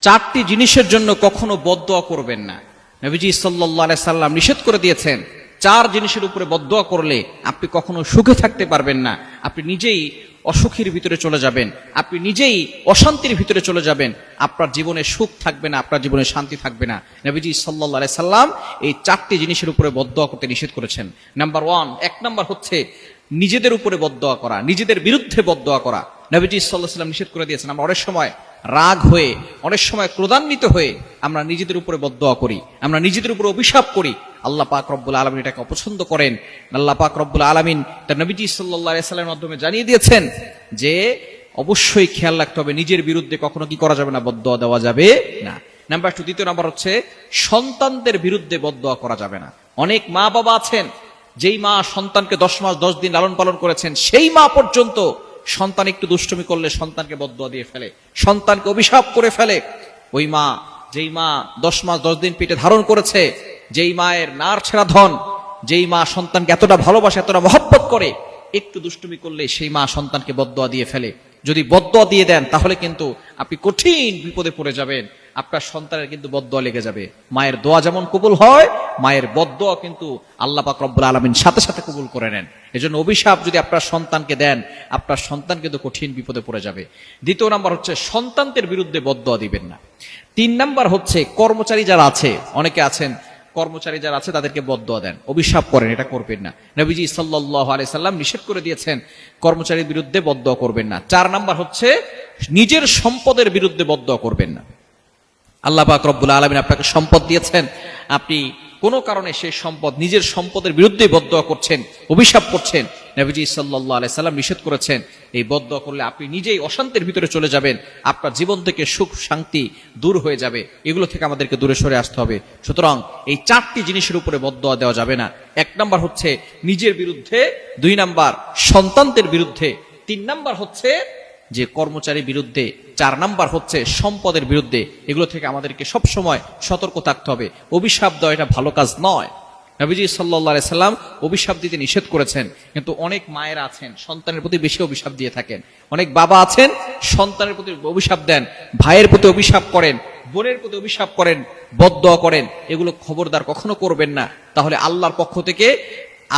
চারটি জিনিসের জন্য কখনো বদদোয়া করবেন না। নবীজি সাল্লাল্লাহু আলাইহি সাল্লাম নিষেধ করে দিয়েছেন, চার জিনিসের উপরে বদদোয়া করলে আপনি কখনো সুখে থাকতে পারবেন না, আপনি নিজেই অসুখের ভিতরে চলে যাবেন, আপনি নিজেই অশান্তির ভিতরে চলে যাবেন, আপনার জীবনে সুখ থাকবে না, আপনার জীবনে শান্তি থাকবে না। নবীজি সাল্লাল্লাহু আলাইহি সাল্লাম এই চারটি জিনিসের উপরে বদদোয়া করতে নিষেধ করেছেন। নাম্বার 1, এক নাম্বার হচ্ছে নিজেদের উপরে বদদোয়া করা, নিজেদের বিরুদ্ধে বদদোয়া করা। নবীজি সাল্লাল্লাহু আলাইহি সাল্লাম নিষেধ করে দিয়েছেন। আমরা অনেক সময় রাগ হয়ে, অনেক সময় ক্রোধান্বিত হয়ে আমরা নিজেদের উপরে বদদোয়া করি, আমরা নিজেদের উপরে অভিশাপ করি। আল্লাহ পাক রব্বুল আলামিন এটাকে অপছন্দ করেন। আল্লাহ পাক রব্বুল আলামিন তার নবীজি সাল্লাল্লাহু আলাইহি সাল্লামের মাধ্যমে জানিয়ে দিয়েছেন যে অবশ্যই খেয়াল রাখতে হবে, নিজের বিরুদ্ধে কখনো কি করা যাবে না, বদদোয়া দেওয়া যাবে না। নাম্বার 2, দ্বিতীয় নাম্বার হচ্ছে সন্তানদের বিরুদ্ধে বদদোয়া করা যাবে না। অনেক মা বাবা আছেন, যেই মা সন্তানকে 10 মাস 10 দিন লালন পালন করেছেন, সেই মা পর্যন্ত সন্তান একটু দুষ্টুমি করলে সন্তানকে বদদোয়া দিয়ে ফেলে, সন্তানকে অভিশাপ করে ফেলে। ওই মা, যেই মা 10 মাস 10 দিন পেটে ধারণ করেছে, যেই মায়ের নার ছেঁড়া ধন, যেই মা সন্তানকে এতটা ভালোবাসে, এতটা মহব্বত করে, একটু দুষ্টুমি করলে সেই মা সন্তানকে বদদোয়া দিয়ে ফেলে। যদি বদদোয়া দিয়ে দেন তাহলে কিন্তু আপনি কঠিন বিপদে পড়ে যাবেন, আপনার সন্তানের কিন্তু বদদোয়া লেগে যাবে। মায়ের দোয়া যেমন কবুল হয়, মায়ের বদদোয়া কিন্তু আল্লাহ পাক রব্বুল আলামিন সাথে সাথে কবুল করে নেন। এজন্য অভিশাপ যদি আপনার সন্তানকে দেন, আপনার সন্তান কিন্তু কঠিন বিপদে পড়ে যাবে। দ্বিতীয় নাম্বার হচ্ছে সন্তানদের বিরুদ্ধে বদদোয়া দিবেন না। 3 নাম্বার হচ্ছে কর্মচারী যারা আছে, অনেকে আছেন কর্মচারী যারা আছে তাদেরকে বদদোয়া দেন, অভিশাপ করেন, এটা করবেন না। নবীজি সাল্লাল্লাহু আলাইহি সাল্লাম নিষেধ করে দিয়েছেন কর্মচারীর বিরুদ্ধে বদদোয়া করবেন না। 4 নাম্বার হচ্ছে নিজের সম্পদের বিরুদ্ধে বদদোয়া করবেন না। আল্লাহ পাক রব্বুল আলামিন আপনাকে সম্পদ দিয়েছেন, আপনি কোনো কারণে সেই সম্পদ, নিজের সম্পদের বিরুদ্ধে বদদোয়া করছেন, অভিশাপ করছেন। নবীজি সাল্লাল্লাহু আলাইহি সাল্লাম নিষেধ করেছেন, এই বদদোয়া করলে আপনি নিজেই অশান্তির ভিতরে চলে যাবেন, আপনার জীবন থেকে সুখ শান্তি দূর হয়ে যাবে। এগুলো থেকে আমাদেরকে দূরে সরে আসতে হবে। সুতরাং এই 4টি জিনিসের উপরে বদদোয়া দেওয়া যাবে না। 1 নাম্বার হচ্ছে নিজের বিরুদ্ধে, 2 নাম্বার সন্তানদের বিরুদ্ধে, 3 নাম্বার হচ্ছে যে কর্মচারীর বিরুদ্ধে, 4 নাম্বার হচ্ছে সম্পদের বিরুদ্ধে। এগুলো থেকে আমাদেরকে সব সময় সতর্ক থাকতে হবে। অভিশাপ দেওয়া এটা ভালো কাজ নয়। নবীজি সাল্লাল্লাহু আলাইহি সাল্লাম অভিশাপ দিতে নিষেধ করেছেন, কিন্তু অনেক মায়েরা আছেন সন্তানের প্রতি বেশি অভিশাপ দিয়ে থাকেন, অনেক বাবা আছেন সন্তানের প্রতি অভিশাপ দেন, ভাইয়ের প্রতি অভিশাপ করেন, বোনের প্রতি অভিশাপ করেন, বদদোয়া করেন। এগুলো খবরদার কখনো করবেন না, তাহলে আল্লাহর পক্ষ থেকে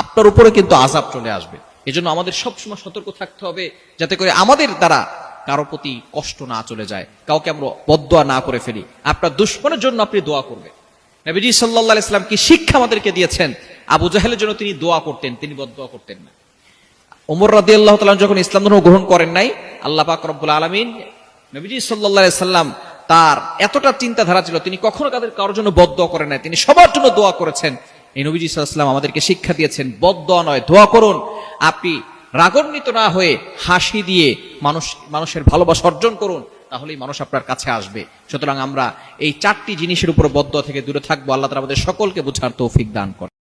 আপনার উপরে কিন্তু আযাব চলে আসবে। এজন্য আমাদের সবসময় সতর্ক থাকতে হবে, যাতে করে আমাদের দ্বারা কারো প্রতি কষ্ট না চলে যায়, কাউকে আমরা বদদোয়া না করে ফেলি। আপনার দুশমনের জন্য আপনি দোয়া করবেন। নবীজি সাল্লাল্লাহু আলাইহি সাল্লাম কি শিক্ষা আমাদেরকে দিয়েছেন? আবু জাহেলের জন্য তিনি দোয়া করতেন, তিনি বদদোয়া করতেন না। ওমর রাদিয়াল্লাহু তাআলা যখন ইসলাম ধর্ম গ্রহণ করেন নাই, আল্লাহ পাক রব্বুল আলামিন, নবীজি সাল্লাল্লাহু আলাইহি সাল্লাম তার এতটা চিন্তাধারা ছিল, তিনি কখনো কারোর জন্য বদদোয়া করেন নাই, তিনি সবার জন্য দোয়া করেছেন। এই নবীজি সাল্লাল্লাহু আলাইহি সাল্লাম আমাদেরকে শিক্ষা দিয়েছেন, বদদোয়া নয়, দোয়া করুন। আপনি রাগান্বিত না হয়ে হাসি দিয়ে মানুষের ভালোবাসা অর্জন করুন, তাহলেই মানুষ আপনার কাছে আসবে। সুতরাং আমরা এই 4টি জিনিসের উপর বদদোয়া থেকে দূরে থাকবো। আল্লাহ তাআলা আমাদের সকলকে বুঝার তৌফিক দান করেন।